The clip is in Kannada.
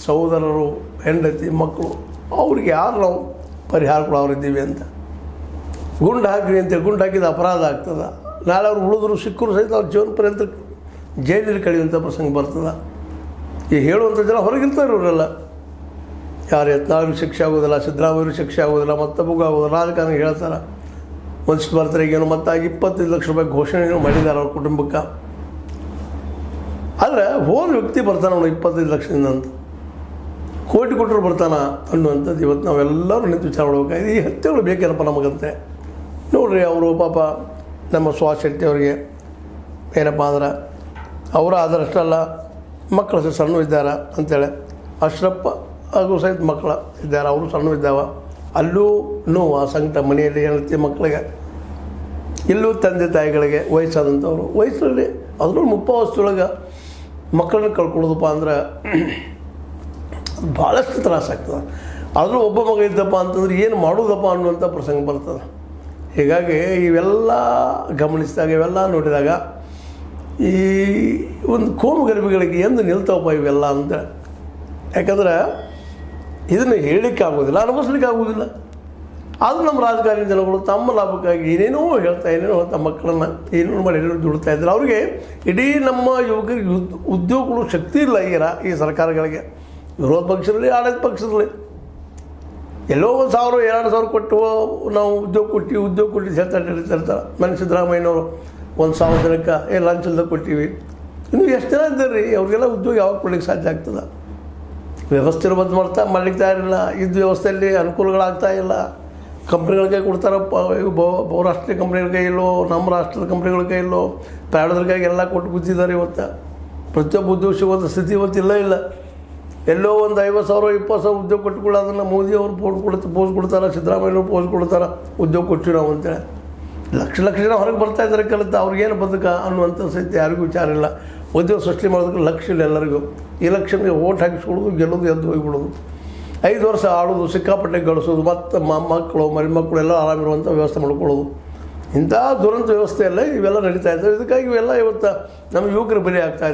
ಸಹೋದರರು, ಹೆಂಡತಿ, ಮಕ್ಕಳು, ಅವ್ರಿಗೆ ಯಾರು ನಾವು ಪರಿಹಾರ ಕೊಡೋರಿದ್ದೀವಿ ಅಂತ ಗುಂಡು ಹಾಕಿರಿ ಅಂತೇಳಿ ಗುಂಡು ಹಾಕಿದ ಅಪರಾಧ ಆಗ್ತದೆ. ನಾಳೆ ಅವ್ರು ಉಳಿದ್ರು ಸಿಕ್ಕರು ಸಹಿತ ಅವ್ರ ಜೀವನ ಪರ್ಯಂತ ಜೈಲಲ್ಲಿ ಕಳೆಯುವಂಥ ಪ್ರಸಂಗ ಬರ್ತದೆ. ಈ ಹೇಳುವಂಥ ಜನ ಹೊರಗಿರ್ತಾರೆ ಇವರೆಲ್ಲ. ಯಾರು ಯತ್ನಾಳಿಗೆ ಶಿಕ್ಷೆ ಆಗೋದಿಲ್ಲ, ಸಿದ್ದರಾಮಯ್ಯವ್ರಿಗೆ ಶಿಕ್ಷೆ ಆಗೋದಿಲ್ಲ, ಮತ್ತೊಬ್ಬಗೂ ಆಗೋದಿಲ್ಲ. ರಾಜಕಾರಣ ಹೇಳ್ತಾರೆ ಒಂದಿಷ್ಟು ಬರ್ತಾರೆ. ಈಗೇನು ಮತ್ತು 25 ಲಕ್ಷ ರೂಪಾಯಿ ಘೋಷಣೆಯನ್ನು ಮಾಡಿದ್ದಾರೆ ಅವ್ರ ಕುಟುಂಬಕ್ಕೆ. ಆದರೆ ಹೋದ ವ್ಯಕ್ತಿ ಬರ್ತಾನೆ ಅವನು 25 ಲಕ್ಷದಿಂದ ಅಂತ, ಕೋಟಿ ಕೊಟ್ಟರು ಬರ್ತಾನ ಅನ್ನುವಂಥದ್ದು ಇವತ್ತು ನಾವೆಲ್ಲರೂ ನಿಂತು ವಿಚಾರ ಮಾಡಬೇಕಾಗಿದೆ. ಈ ಹತ್ಯೆಗಳು ಬೇಕೇನಪ್ಪ ನಮಗಂತೆ. ನೋಡಿರಿ, ಅವರು ಪಾಪ ನಮ್ಮ ಸುಹಾಸ್ ಶೆಟ್ಟಿ ಅವರಿಗೆ ಏನಪ್ಪ ಅಂದ್ರೆ ಅವರು ಅದರಷ್ಟಲ್ಲ ಮಕ್ಕಳು ಸಣ್ಣ ಇದ್ದಾರೆ ಅಂಥೇಳಿ, ಅಶ್ರಫ್ ಹಾಗೂ ಸಹಿತ ಮಕ್ಕಳು ಇದ್ದಾರೆ, ಅವರು ಸಣ್ಣ ಇದ್ದಾವ. ಅಲ್ಲೂ ನೋವು, ಆ ಸಂಕಟ ಮನೆಯಲ್ಲಿ ಹೆಂಡತಿ ಮಕ್ಕಳಿಗೆ, ಇಲ್ಲೂ ತಂದೆ ತಾಯಿಗಳಿಗೆ ವಯಸ್ಸಾದಂಥವ್ರು ವಯಸ್ಸಲ್ಲಿ ಅದ್ರೂ ಮುಪ್ಪಾವಸ್ಥೆಯೊಳಗೆ ಮಕ್ಕಳನ್ನ ಕಳ್ಕೊಳ್ಳೋದಪ್ಪ ಅಂದ್ರೆ ಭಾಳಷ್ಟು ತ್ರಾಸಾಗ್ತದೆ. ಆದರೂ ಒಬ್ಬ ಮಗ ಇದ್ದಪ್ಪ ಅಂತಂದ್ರೆ ಏನು ಮಾಡೋದಪ್ಪ ಅನ್ನುವಂಥ ಪ್ರಸಂಗ ಬರ್ತದೆ. ಹೀಗಾಗಿ ಇವೆಲ್ಲ ಗಮನಿಸಿದಾಗ, ಇವೆಲ್ಲ ನೋಡಿದಾಗ ಈ ಒಂದು ಕೋಮು ಗರ್ಭಿಗಳಿಗೆ ಎಂದು ನಿಲ್ತಾವಪ್ಪ ಇವೆಲ್ಲ ಅಂತ. ಯಾಕಂದ್ರೆ ಇದನ್ನು ಹೇಳಲಿಕ್ಕೆ ಆಗೋದಿಲ್ಲ, ಅನುಭವಿಸ್ಲಿಕ್ಕೆ ಆಗೋದಿಲ್ಲ. ಆದರೂ ನಮ್ಮ ರಾಜಕಾರಣಿ ಜನಗಳು ತಮ್ಮ ಲಾಭಕ್ಕಾಗಿ ಏನೇನೋ ಏನೇನೋ ತಮ್ಮ ಮಕ್ಕಳನ್ನು ಏನೇನೋ ಮಾಡಿ ಏನೇನೋ ದುಡ್ತಾ ಇದ್ದಾರೆ. ಅವರಿಗೆ ಇಡೀ ನಮ್ಮ ಯುವಕರಿಗೆ ಉದ್ಯೋಗಗಳು ಶಕ್ತಿ ಇಲ್ಲ ಈ ಸರ್ಕಾರಗಳಿಗೆ, ವಿರೋಧ ಪಕ್ಷದಲ್ಲಿ, ಆಡಳಿತ ಪಕ್ಷದಲ್ಲಿ. ಎಲ್ಲೋ 1,000 2,000 ಕೊಟ್ಟು ನಾವು ಉದ್ಯೋಗ ಕೊಟ್ಟು ಹೇಳ್ತಾರೆ. ಮನೆ ಸಿದ್ದರಾಮಯ್ಯನವರು 1,000 ಜನಕ್ಕೆ ಲಂಚಲ್ದಾಗ ಕೊಟ್ಟಿವಿ. ಇನ್ನು ಎಷ್ಟು ಜನ ಇದ್ದಾರೆ ರೀ, ಅವ್ರಿಗೆಲ್ಲ ಉದ್ಯೋಗ ಯಾವಾಗ ಕೊಡ್ಲಿಕ್ಕೆ ಸಾಧ್ಯ ಆಗ್ತದೆ? ವ್ಯವಸ್ಥೆ ಬಂದು ಮಾಡ್ಲಿಕ್ಕೆ ತಯಾರಿಲ್ಲ. ಇದ್ದ ವ್ಯವಸ್ಥೆಯಲ್ಲಿ ಅನುಕೂಲಗಳಾಗ್ತಾ ಇಲ್ಲ. ಕಂಪ್ನಿಗಳಿಗೆ ಕೊಡ್ತಾರೆ, ಬಹುರಾಷ್ಟ್ರೀಯ ಕಂಪ್ನಿಗಳಿಗೆ ಇಲ್ಲೋ, ನಮ್ಮ ರಾಷ್ಟ್ರದ ಕಂಪ್ನಿಗಳಿಗೆ ಇಲ್ಲೋ, ಪ್ರೈವೇಟ್ಗಳಿಗಾಗಿ ಎಲ್ಲ ಕೊಟ್ಟು ಕೂತಿದ್ದಾರೆ. ಇವತ್ತು ಪ್ರತಿಯೊಬ್ಬ ಉದ್ಯೋಗ ಸಿಗೋದು ಸ್ಥಿತಿ ಇವತ್ತು ಇಲ್ಲ. ಎಲ್ಲೋ ಒಂದು 50,000 20,000 ಉದ್ಯೋಗ ಕೊಟ್ಟುಕೊಳ್ಳೋದನ್ನು ಮೋದಿಯವರು ಪೋಸ್ಟ್ ಕೊಡ್ತಾರೆ, ಸಿದ್ದರಾಮಯ್ಯವ್ರು ಪೋಸ್ಟ್ ಕೊಡ್ತಾರೆ, ಉದ್ಯೋಗ ಕೊಡ್ತೀವಿ ನಾವು ಅಂತೇಳಿ. ಲಕ್ಷ ಜನ ಹೊರಗೆ ಬರ್ತಾ ಇದ್ದಾರೆ ಕಲಿತ. ಅವ್ರಿಗೇನು ಬದುಕ ಅನ್ನುವಂಥ ಸಹಿತ ಯಾರಿಗೂ ವಿಚಾರ ಇಲ್ಲ. ಉದ್ಯೋಗ ಸೃಷ್ಟಿ ಮಾಡೋದಕ್ಕೆ ಲಕ್ಷ ಇಲ್ಲ ಎಲ್ಲರಿಗೂ. ಎಲೆಕ್ಷನ್ಗೆ ಓಟ್ ಹಾಕಿಸ್ಕೊಳ್ಳೋದು, ಗೆಲ್ಲೋದು, ಎದ್ದು ಹೋಗಿಬಿಡೋದು, 5 ವರ್ಷ ಆಡೋದು, ಸಿಕ್ಕಾಪಟ್ಟೆ ಗಳಿಸೋದು, ಮತ್ತು ಮಕ್ಕಳು ಮರಿಮಕ್ಕಳು ಎಲ್ಲ ಆರಾಮಿರುವಂಥ ವ್ಯವಸ್ಥೆ ಮಾಡ್ಕೊಳ್ಳೋದು. ಇಂಥ ದುರಂತ ವ್ಯವಸ್ಥೆಯಲ್ಲೇ ಇವೆಲ್ಲ ನಡೀತಾ ಇದ್ದಾವೆ. ಇದಕ್ಕಾಗಿ ಇವೆಲ್ಲ ಇವತ್ತು ನಮ್ಮ ಯುವಕರು ಬಲಿ ಆಗ್ತಾ